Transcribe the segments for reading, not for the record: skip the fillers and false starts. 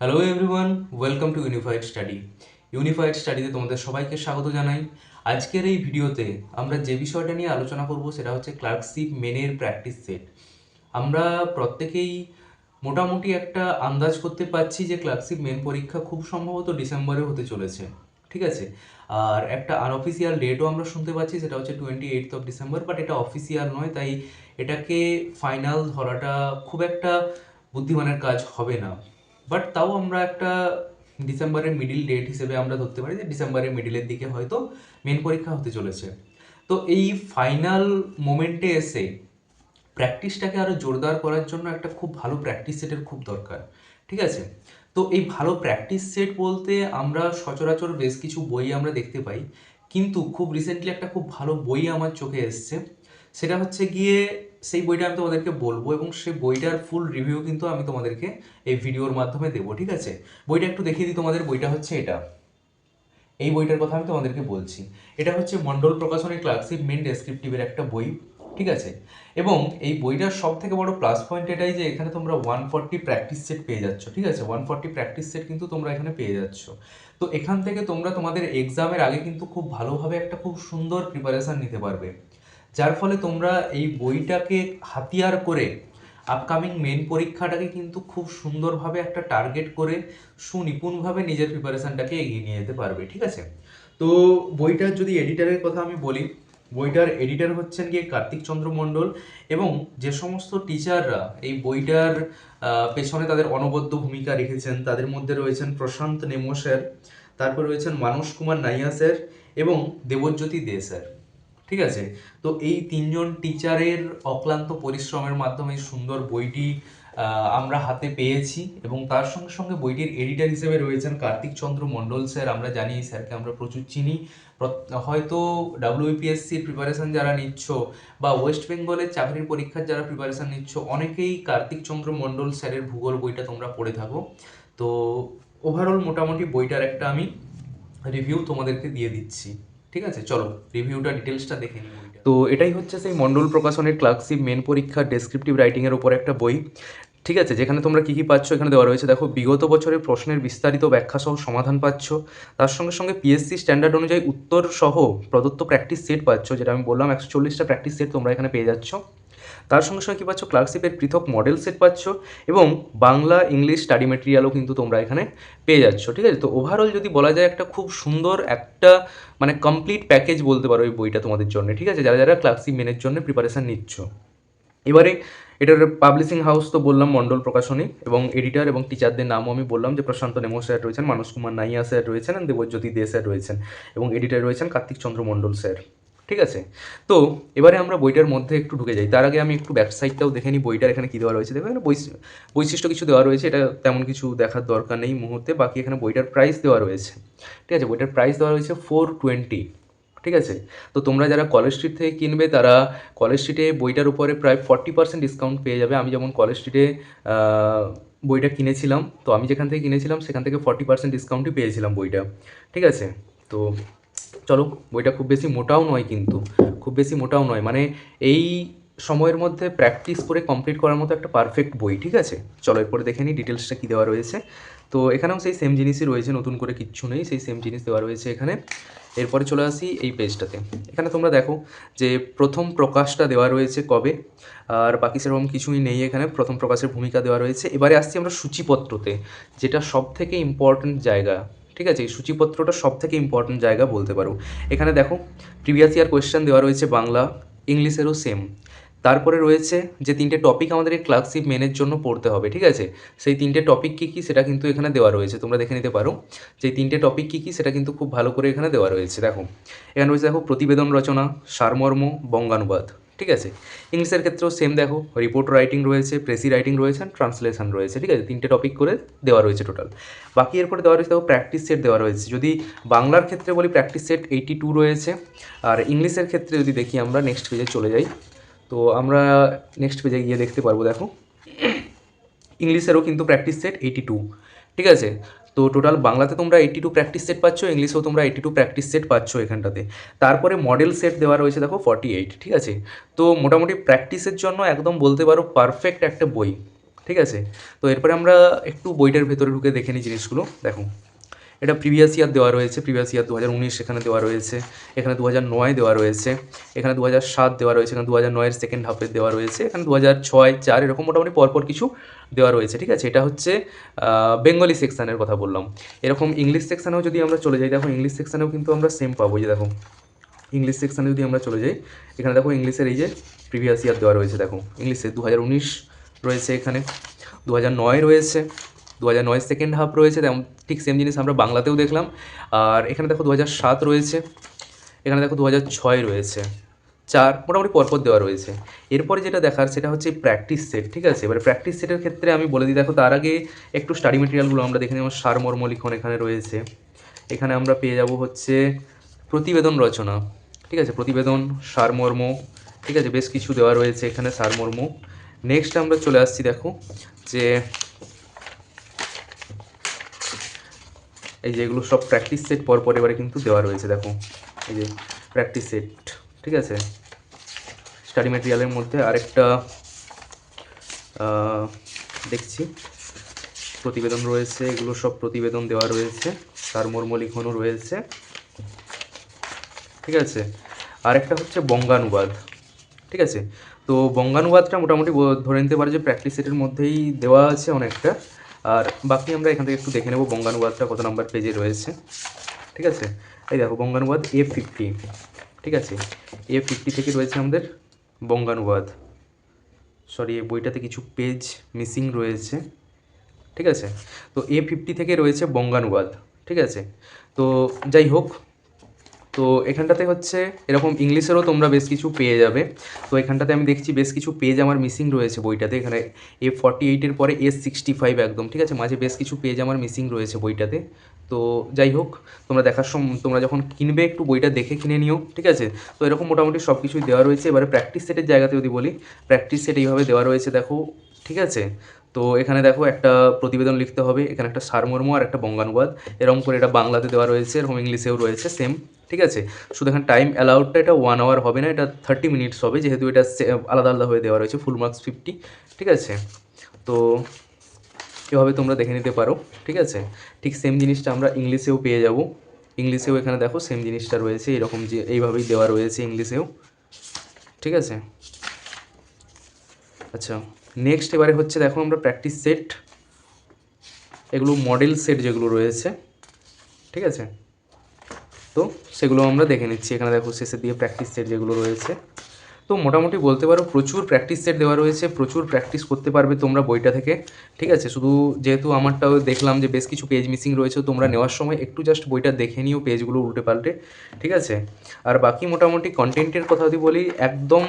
Hello everyone, welcome to unified study. Unified স্টাডিতে তোমাদের সবাইকে স্বাগত জানাই। আজকের এই ভিডিওতে আমরা যে বিষয়টা নিয়ে আলোচনা করব সেটা হচ্ছে ক্লার্কশিপ মেনের প্র্যাকটিস সেট। আমরা প্রত্যেকেই মোটামুটি একটা আন্দাজ করতে পারছি যে ক্লার্কশিপ মেন পরীক্ষা খুব সম্ভবত ডিসেম্বরে হতে চলেছে, ঠিক আছে। আর একটা আনঅফিসিয়াল ডেটও আমরা শুনতে পাচ্ছি, সেটা হচ্ছে 28 ডিসেম্বর, বাট এটা অফিসিয়াল নয়, তাই এটাকে ফাইনাল ধরাটা খুব একটা বুদ্ধিমানের কাজ হবে না। বাট তাও আমরা একটা ডিসেম্বরের মিডিল ডেট হিসেবে আমরা ধরতে পারি যে ডিসেম্বরের মিডিলের দিকে হয়তো মেন পরীক্ষা হতে চলেছে। তো এই ফাইনাল মোমেন্টে এসে প্র্যাকটিসটাকে আরও জোরদার করার জন্য একটা খুব ভালো প্র্যাকটিস সেটের খুব দরকার, ঠিক আছে। তো এই ভালো প্র্যাকটিস সেট বলতে আমরা সচরাচর বেশ কিছু বই আমরা দেখতে পাই, কিন্তু খুব রিসেন্টলি একটা খুব ভালো বই আমার চোখে এসছে। সেটা হচ্ছে গিয়ে সেই বইটা আমি তোমাদেরকে বলবো, এবং সেই বইটার ফুল রিভিউ কিন্তু আমি তোমাদেরকে এই ভিডিওর মাধ্যমে দেবো, ঠিক আছে। বইটা একটু দেখিয়ে দিই তোমাদের। বইটা হচ্ছে এটা, এই বইটার কথা আমি তোমাদেরকে বলছি। এটা হচ্ছে মন্ডল প্রকাশনের ক্লার্কশিপ মেন ডেসক্রিপটিভের একটা বই, ঠিক আছে। এবং এই বইটার সব থেকে বড় প্লাস পয়েন্ট এটাই যে এখানে তোমরা 140 প্র্যাকটিস সেট পেয়ে যাচ্ছ, ঠিক আছে। 140 প্র্যাকটিস সেট কিন্তু তোমরা এখানে পেয়ে যাচ্ছ। তো এখান থেকে তোমরা তোমাদের এক্সামের আগে কিন্তু খুব ভালোভাবে একটা খুব সুন্দর প্রিপারেশান নিতে পারবে, যার ফলে তোমরা এই বইটাকে হাতিয়ার করে আপকামিং মেন পরীক্ষাটাকে কিন্তু খুব সুন্দরভাবে একটা টার্গেট করে সুনিপুণভাবে নিজের প্রিপারেশানটাকে এগিয়ে নিয়ে যেতে পারবে, ঠিক আছে। তো বইটার যদি এডিটারের কথা আমি বলি, বইটার এডিটর হচ্ছেন গিয়ে কার্তিক চন্দ্র মণ্ডল। এবং যে সমস্ত টিচাররা এই বইটার পেছনে তাদের অনবদ্য ভূমিকা রেখেছেন তাদের মধ্যে রয়েছেন প্রশান্ত নেমো স্যার, তারপর রয়েছেন মানস কুমার নাইয়া স্যার এবং দেবজ্যোতি দে স্যার, ঠিক আছে। তো এই তিনজন টিচারের অক্লান্ত পরিশ্রমের মাধ্যমে সুন্দর বইটি আমরা হাতে পেয়েছি। এবং তার সঙ্গে সঙ্গে বইটির এডিটর হিসেবে রয়েছেন কার্তিক চন্দ্র মণ্ডল স্যার। আমরা জানি এই স্যারকে আমরা প্রচুর চিনি। হয়তো ডাব্লিউপিএসসির প্রিপারেশন যারা নিচ্ছ বা ওয়েস্ট বেঙ্গলের চাকরির পরীক্ষার যারা প্রিপারেশন নিচ্ছ, অনেকেই কার্তিক চন্দ্র মণ্ডল স্যারের ভূগোল বইটা তোমরা পড়ে থাকো। তো ওভারঅল মোটামুটি বইটার একটা আমি রিভিউ তোমাদেরকে দিয়ে দিচ্ছি, ঠিক আছে। চলো রিভিউটা ডিটেলসটা দেখে নিই। তো এটাই হচ্ছে সেই মন্ডল প্রকাশনের ক্লার্কশিপ মেন পরীক্ষার ডেসক্রিপটিভ রাইটিংয়ের উপর একটা বই, ঠিক আছে। যেখানে তোমরা কী কী পাচ্ছ এখানে দেওয়া রয়েছে। দেখো, বিগত বছরের প্রশ্নের বিস্তারিত ব্যাখ্যা সহ সমাধান পাচ্ছ, তার সঙ্গে সঙ্গে পিএসসি স্ট্যান্ডার্ড অনুযায়ী উত্তর সহ প্রদত্ত প্র্যাকটিস সেট পাচ্ছ, যেটা আমি বললাম 140টা প্র্যাকটিস সেট তোমরা এখানে পেয়ে যাচ্ছ। তার সঙ্গে সঙ্গে কী পাচ্ছ, ক্লার্কশিপের পৃথক মডেল সেট পাচ্ছ এবং বাংলা ইংলিশ স্টাডি মেটেরিয়ালও কিন্তু তোমরা এখানে পেয়ে যাচ্ছ, ঠিক আছে। তো ওভারঅল যদি বলা যায় একটা খুব সুন্দর একটা মানে কমপ্লিট প্যাকেজ বলতে পারো এই বইটা তোমাদের জন্য, ঠিক আছে, যারা যারা ক্লার্কশিপ মেনের জন্য প্রিপারেশান নিচ্ছ। এবারে এটার পাবলিশিং হাউস তো বললাম মন্ডল প্রকাশনী, এবং এডিটর এবং টিচারদের নামও আমি বললাম যে প্রশান্ত নেমো স্যার রয়েছেন, মানস কুমার নাইয়া স্যার রয়েছেন, দেবজ্যোতি দে স্যার রয়েছেন, এবং এডিটর রয়েছেন কার্তিক চন্দ্র মণ্ডল স্যার, ঠিক আছে। তো এবারে আমরা বইটার মধ্যে একটু ঢুকে যাই। তার আগে আমি একটু ব্যাকসাইডটাও দেখে নিই বইটার এখানে কী দেওয়া রয়েছে। দেখো এখানে বৈশিষ্ট্য কিছু দেওয়া রয়েছে, এটা তেমন কিছু দেখার দরকার নেই মুহূর্তে। বাকি এখানে বইটার প্রাইস দেওয়া রয়েছে, ঠিক আছে। বইটার প্রাইস দেওয়া রয়েছে 420, ঠিক আছে। তো তোমরা যারা কলেজ স্ট্রিট থেকে কিনবে তারা কলেজ স্ট্রিটে বইটার উপরে প্রায় 40% ডিসকাউন্ট পেয়ে যাবে। আমি যেমন কলেজ স্ট্রিটে বইটা কিনেছিলাম, তো আমি যেখান থেকে কিনেছিলাম সেখান থেকে 40% ডিসকাউন্টই পেয়েছিলাম বইটা, ঠিক আছে। তো চলো, বইটা খুব বেশি মোটাও নয়, কিন্তু খুব বেশি মোটাও নয়, মানে এই সময়ের মধ্যে প্র্যাকটিস করে কমপ্লিট করার মতো একটা পারফেক্ট বই, ঠিক আছে। চলো এরপরে দেখে নিই ডিটেলসটা কী দেওয়া রয়েছে। তো এখানেও সেই সেম জিনিসই রয়েছে, নতুন করে কিচ্ছু নেই, সেই সেম জিনিস দেওয়া রয়েছে এখানে। এরপরে চলে আসি এই পেজটাতে। এখানে তোমরা দেখো যে প্রথম প্রকাশটা দেওয়া রয়েছে কবে, আর বাকি সেরকম কিছুই নেই এখানে। প্রথম প্রকাশের ভূমিকা দেওয়া রয়েছে। এবারে আসছি আমরা সূচিপত্রতে, যেটা সব থেকে ইম্পর্ট্যান্ট জায়গা, ঠিক আছে। এই সূচিপত্রটা সব থেকে ইম্পর্ট্যান্ট জায়গা বলতে পারো। এখানে দেখো প্রিভিয়াস ইয়ার কোয়েশ্চেন দেওয়া রয়েছে, বাংলা ইংলিশেরও সেম। তারপরে রয়েছে যে তিনটে টপিক আমাদের ক্লার্কশিপ মেনের জন্য পড়তে হবে, ঠিক আছে। সেই তিনটে টপিক কী কী সেটা কিন্তু এখানে দেওয়া রয়েছে, তোমরা দেখে নিতে পারো। যে তিনটে টপিক কী কী সেটা কিন্তু খুব ভালো করে এখানে দেওয়া রয়েছে। দেখো এখানে রয়েছে, দেখো প্রতিবেদন রচনা, সারমর্ম, বঙ্গানুবাদ, ঠিক আছে। ইংলিশের ক্ষেত্রেও সেম, দেখো রিপোর্ট রাইটিং রয়েছে, প্রেসি রাইটিং রয়েছে, ট্রান্সলেশন রয়েছে, ঠিক আছে। তিনটে টপিক করে দেওয়া রয়েছে টোটাল। বাকি এরপরে দেওয়া রয়েছে, দেখো প্র্যাকটিস সেট দেওয়া রয়েছে। যদি বাংলার ক্ষেত্রে বলি প্র্যাকটিস সেট 82 রয়েছে। আর ইংলিশের ক্ষেত্রে যদি দেখি আমরা নেক্সট পেজে চলে যাই, তো আমরা নেক্সট পেজে গিয়ে দেখতে পারবো। দেখো ইংলিশেরও কিন্তু প্র্যাকটিস সেট 82, ঠিক আছে। তো টোটাল বাংলাতে তোমরা 82 প্র্যাকটিস সেট পাচ্ছ, ইংলিশেও তোমরা 82 প্র্যাকটিস সেট পাচ্ছ এখানটাতে। তারপরে মডেল সেট দেওয়া রয়েছে দেখো 48, ঠিক আছে। তো মোটামুটি প্র্যাকটিসের জন্য একদম বলতে পারো পারফেক্ট একটা বই, ঠিক আছে। তো এরপরে আমরা একটু বইটার ভেতরে ঢুকে দেখে নিই জিনিসগুলো। দেখো, এটা প্রিভিয়াস ইয়ার দেওয়া রয়েছে, প্রিভিয়াস ইয়ার 2019 এখানে দেওয়া রয়েছে, এখানে 2009 দেওয়া রয়েছে, এখানে 2007 দেওয়া রয়েছে, এখানে 2009-এর সেকেন্ড হাফের দেওয়া রয়েছে, এখানে 2006, 4 এরকম মোটামুটি পরপর কিছু দেওয়া রয়েছে। ঠিক আছে, এটা হচ্ছে বেঙ্গলি সেকশানের কথা বললাম। এরকম ইংলিশ সেকশানেও যদি আমরা চলে যাই, দেখো ইংলিশ সেকশানেও কিন্তু আমরা সেম পাবো। যে দেখো ইংলিশ সেকশানে যদি আমরা চলে যাই, এখানে দেখো ইংলিশের এই যে প্রিভিয়াস ইয়ার দেওয়া রয়েছে। দেখো ইংলিশে 2019 রয়েছে, এখানে 2009 রয়েছে, 2009 সেকেন্ড হাফ রয়েছে, তেমন ঠিক সেম জিনিস আমরা বাংলাতেও দেখলাম। আর এখানে দেখো 2007 রয়েছে, এখানে দেখো 2006 রয়েছে, 4 মোটামুটি পরপর দেওয়া রয়েছে। এরপরে যেটা দেখার সেটা হচ্ছে প্র্যাকটিস সেট। ঠিক আছে, এবার প্র্যাকটিস সেটের ক্ষেত্রে আমি বলে দিই, দেখো তার আগে একটু স্টাডি মেটেরিয়ালগুলো আমরা দেখে নিই। সারমর্ম লিখন এখানে রয়েছে, এখানে আমরা পেয়ে যাব হচ্ছে প্রতিবেদন রচনা। ঠিক আছে, প্রতিবেদন, সারমর্ম, ঠিক আছে, বেশ কিছু দেওয়া রয়েছে এখানে সারমর্ম। নেক্সট আমরা চলে আসছি, দেখো যে এই যেগুলো সব প্র্যাকটিস সেট পরপর এবারে কিন্তু দেওয়া রয়েছে। দেখো এই যে প্র্যাকটিস সেট, ঠিক আছে। স্টাডি ম্যাটেরিয়ালের মধ্যে আরেকটা দেখছি প্রতিবেদন রয়েছে, এগুলো সব প্রতিবেদন দেওয়া রয়েছে, সারমর্ম লিখনও রয়েছে। ঠিক আছে, আরেকটা হচ্ছে বঙ্গানুবাদ। ঠিক আছে, তো বঙ্গানুবাদটা মোটামুটি ধরে নিতে পারে যে প্র্যাকটিস সেটের মধ্যেই দেওয়া আছে অনেকটা। আর বাকি আমরা এখান থেকে একটু দেখে নেব বঙ্গানুবাদটা কত নাম্বার পেজে রয়েছে। ঠিক আছে, এই দেখো বঙ্গানুবাদ A50। ঠিক আছে, A50 থেকে রয়েছে আমাদের বঙ্গানুবাদ। সরি, এই বইটাতে কিছু পেজ মিসিং রয়েছে। ঠিক আছে, তো A50 থেকে রয়েছে বঙ্গানুবাদ। ঠিক আছে, তো যাই হোক, তো এখানটাতে হচ্ছে এরকম ইংলিশেরও তোমরা বেশ কিছু পেয়ে যাবে। তো এখানটাতে আমি দেখছি বেশ কিছু পেজ আমার মিসিং রয়েছে বইটাতে। এখানে A48-এর পরে A65 একদম। ঠিক আছে, মাঝে বেশ কিছু পেজ আমার মিসিং রয়েছে বইটাতে। তো যাই হোক, তোমরা দেখার সময় তোমরা যখন কিনবে একটু বইটা দেখে কিনে নিও। ঠিক আছে, তো এরকম মোটামুটি সব কিছুই দেওয়া রয়েছে। এবারে প্র্যাকটিস সেটের জায়গাতে যদি বলি, প্র্যাকটিস সেট এইভাবে দেওয়া রয়েছে, দেখো। ঠিক আছে, তো এখানে দেখো একটা প্রতিবেদন লিখতে হবে, এখানে একটা সারমর্ম আর একটা বঙ্গানুবাদ, এরকম করে এটা বাংলাতে দেওয়া রয়েছে, এরকম ইংলিশেও রয়েছে সেম। ঠিক আছে, শুধু এখানে টাইম অ্যালাউডটা এটা 1 আওয়ার হবে না, এটা 30 মিনিটস হবে, যেহেতু এটা আলাদা আলাদা হয়ে দেওয়া রয়েছে, ফুল মার্কস 50। ঠিক আছে, তো এভাবে তোমরা দেখে নিতে পারো। ঠিক আছে, ঠিক সেম জিনিসটা আমরা ইংলিশেও পেয়ে যাব। ইংলিশেও এখানে দেখো সেম জিনিসটা রয়েছে, এরকম যে এইভাবেই দেওয়া রয়েছে ইংলিশেও। ঠিক আছে, আচ্ছা নেক্সট এবারে হচ্ছে দেখো আমরা প্র্যাকটিস সেট, এগুলো মডেল সেট যেগুলো রয়েছে। ঠিক আছে, তো সেগুলো আমরা দেখে নিচ্ছি। এখানে দেখো শেষের দিকে প্র্যাকটিস সেট যেগুলো রয়েছে, তো মোটামুটি বলতে পারো প্রচুর প্র্যাকটিস সেট দেওয়া রয়েছে, প্রচুর প্র্যাকটিস করতে পারবে তোমরা বইটা থেকে। ঠিক আছে, শুধু যেহেতু আমারটাও দেখলাম যে বেশ কিছু পেজ মিসিং রয়েছে, তোমরা নেওয়ার সময় একটু জাস্ট বইটা দেখে নিও পেজগুলো উল্টে পাল্টে। ঠিক আছে, আর বাকি মোটামুটি কন্টেন্টের কথা যদি বলি, একদম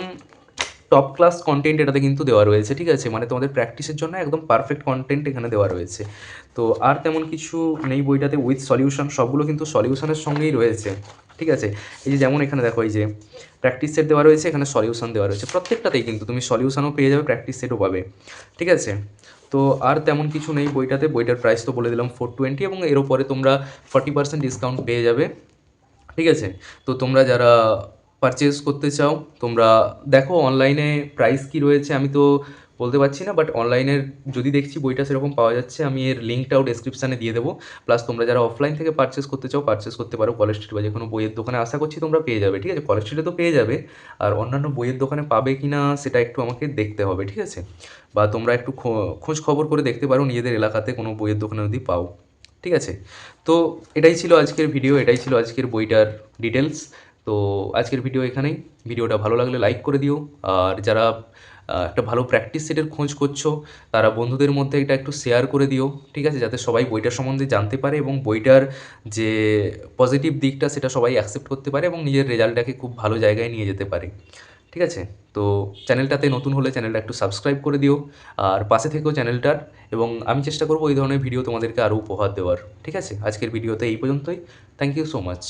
টপ ক্লাস কন্টেন্ট এটাতে কিন্তু দেওয়া রয়েছে। ঠিক আছে, মানে তোমাদের প্র্যাকটিসের জন্য একদম পারফেক্ট কন্টেন্ট এখানে দেওয়া রয়েছে। তো আর তেমন কিছু নেই বইটাতে, উইথ সলিউশন, সবগুলো কিন্তু সলিউশনের সঙ্গেই রয়েছে। ঠিক আছে, এই যে যেমন এখানে দেখো এই যে প্র্যাকটিস সেট দেওয়া রয়েছে, এখানে সলিউশন দেওয়া রয়েছে, প্রত্যেকটাতেই কিন্তু তুমি সলিউশনও পেয়ে যাবে, প্র্যাকটিস সেটও পাবে। ঠিক আছে, তো আর তেমন কিছু নেই বইটাতে। বইটার প্রাইস তো বলে দিলাম 420, এবং এর ওপরে তোমরা 40% ডিসকাউন্ট পেয়ে যাবে। ঠিক আছে, তো তোমরা যারা পারচেস করতে চাও তোমরা দেখো অনলাইনে প্রাইস কি রয়েছে, আমি তো বলতে পারছি না, বাট অনলাইনের যদি দেখছি বইটা সেরকম পাওয়া যাচ্ছে, আমি এর লিঙ্কটাও ডেসক্রিপশানে দিয়ে দেবো। প্লাস তোমরা যারা অফলাইন থেকে পারচেস করতে চাও পারচেস করতে পারো কলেজ স্ট্রিট বা যে কোনো বইয়ের দোকানে, আশা করছি তোমরা পেয়ে যাবে। ঠিক আছে, কলেজ স্ট্রিটে তো পেয়ে যাবে, আর অন্যান্য বইয়ের দোকানে পাবে কি না সেটা একটু আমাকে দেখতে হবে। ঠিক আছে, বা তোমরা একটু খোঁজ খবর করে দেখতে পারো নিজেদের এলাকাতে কোনো বইয়ের দোকানে যদি পাও। ঠিক আছে, তো এটাই ছিল আজকের ভিডিও, এটাই ছিল আজকের বইটার ডিটেলস। তো আজকের ভিডিও এখানেই। ভিডিওটা ভালো লাগলে লাইক করে দিও, আর যারা একটা ভালো প্র্যাকটিস সেটের খোঁজ করছো তারা বন্ধুদের মধ্যে এটা একটু শেয়ার করে দিও। ঠিক আছে, যাতে সবাই বইটার সম্বন্ধে জানতে পারে এবং বইটার যে পজিটিভ দিকটা সেটা সবাই অ্যাকসেপ্ট করতে পারে এবং নিজের রেজাল্টটাকে খুব ভালো জায়গায় নিয়ে যেতে পারে। ঠিক আছে, তো চ্যানেলটাতে নতুন হলে চ্যানেলটা একটু সাবস্ক্রাইব করে দিও, আর পাশে থেকেও চ্যানেলটার, এবং আমি চেষ্টা করবো এই ধরনের ভিডিও তোমাদেরকে আরও উপহার দেওয়ার। ঠিক আছে, আজকের ভিডিওতে এই পর্যন্তই। Thank you so much.